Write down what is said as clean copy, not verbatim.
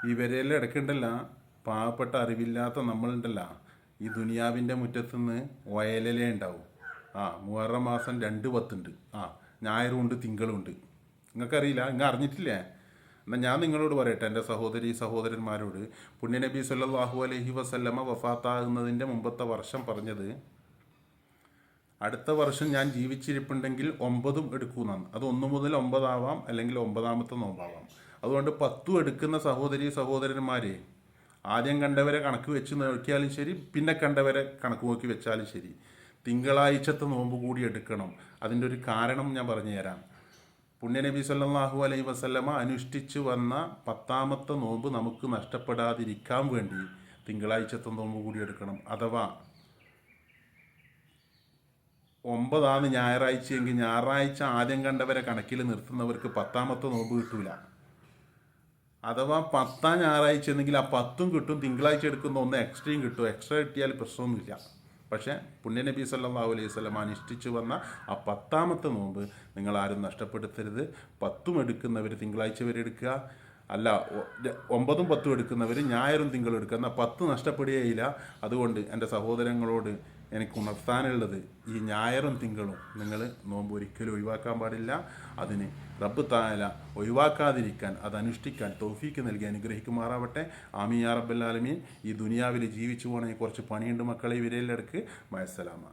ഈ വിരലിൽ ഇടയ്ക്കുണ്ടല്ല, പാവപ്പെട്ട അറിവില്ലാത്ത നമ്മളുണ്ടല്ല, ഈ ദുനിയാവിൻ്റെ മുറ്റത്തുനിന്ന് വയലിലേ ഉണ്ടാവും. മുഹറം മാസം 2 പത്തുണ്ട്. ഞായറുണ്ട് തിങ്കളുണ്ട്. നിങ്ങൾക്കറിയില്ല, നിങ്ങൾ അറിഞ്ഞിട്ടില്ലേ? എന്നാൽ ഞാൻ നിങ്ങളോട് പറയട്ടെ, എൻ്റെ സഹോദരി സഹോദരന്മാരോട്. പുണ്യനബി സല്ലല്ലാഹു അലൈഹി വസല്ലമ വഫാത്താകുന്നതിൻ്റെ മുമ്പത്തെ വർഷം പറഞ്ഞത്, അടുത്ത വർഷം ഞാൻ ജീവിച്ചിരിപ്പുണ്ടെങ്കിൽ 9 എടുക്കുമെന്നാണ്. അത് 1 മുതൽ 9 ആവാം, അല്ലെങ്കിൽ 9ാമത്തെ നോമ്പാവാം. അതുകൊണ്ട് 10 എടുക്കുന്ന സഹോദരി സഹോദരന്മാരെ, ആദ്യം കണ്ടവരെ കണക്ക് വെച്ച് നോക്കിയാലും ശരി, പിന്നെ കണ്ടവരെ കണക്ക് നോക്കി വെച്ചാലും ശരി, തിങ്കളാഴ്ചത്തെ നോമ്പ് കൂടി എടുക്കണം. അതിൻ്റെ ഒരു കാരണം ഞാൻ പറഞ്ഞു തരാം. പുണ്യനബി സല്ലല്ലാഹു അലൈഹി വസല്ലമ അനുഷ്ഠിച്ചു വന്ന 10ാമത്തെ നോമ്പ് നമുക്ക് നഷ്ടപ്പെടാതിരിക്കാൻ വേണ്ടി തിങ്കളാഴ്ചത്തെ നോമ്പ് കൂടി എടുക്കണം. അഥവാ 9 ഞായറാഴ്ചയെങ്കിൽ ഞായറാഴ്ച ആദ്യം കണ്ടവരെ കണക്കിൽ നിർത്തുന്നവർക്ക് 10ാമത്തെ നോമ്പ് കിട്ടൂല. അഥവാ 10 ഞായറാഴ്ച എന്നെങ്കിൽ ആ 10ഉം കിട്ടും, തിങ്കളാഴ്ച എടുക്കുന്ന ഒന്ന് എക്സ്ട്രയും കിട്ടും. എക്സ്ട്രാ കിട്ടിയാൽ പ്രശ്നമൊന്നുമില്ല. പക്ഷേ പുണ്യനബി സല്ലല്ലാഹു അലൈഹി വസല്ലം അനുഷ്ഠിച്ചു വന്ന ആ 10ാമത്തെ നോമ്പ് നിങ്ങൾ ആരും നഷ്ടപ്പെടുത്തരുത്. 10ഉം എടുക്കുന്നവർ തിങ്കളാഴ്ച വരെ എടുക്കുക. അല്ല, 9ഉം 10ഉം എടുക്കുന്നവർ ഞായറും തിങ്കളും എടുക്കുക. എന്നാൽ 10 നഷ്ടപ്പെടുകയില്ല. അതുകൊണ്ട് എൻ്റെ സഹോദരങ്ങളോട് എനിക്ക് ഉണർത്താനുള്ളത്, ഈ ഞായറും തിങ്കളും നിങ്ങൾ നോമ്പ് ഒരിക്കലും ഒഴിവാക്കാൻ പാടില്ല. അതിന് റബ്ബ് തആല ഒഴിവാക്കാതിരിക്കാൻ, അത് അനുഷ്ഠിക്കാൻ തൗഫീക്ക് നൽകി അനുഗ്രഹിക്കുമാറാവട്ടെ. ആമീൻ യാ റബ്ബൽ ആലമീൻ. ഈ ദുനിയാവിൽ ജീവിച്ചു പോകണമെങ്കിൽ കുറച്ച് പണിയുണ്ട് മക്കളെ. വിരലിലെടുക്ക്. മഅസ്സലാമ.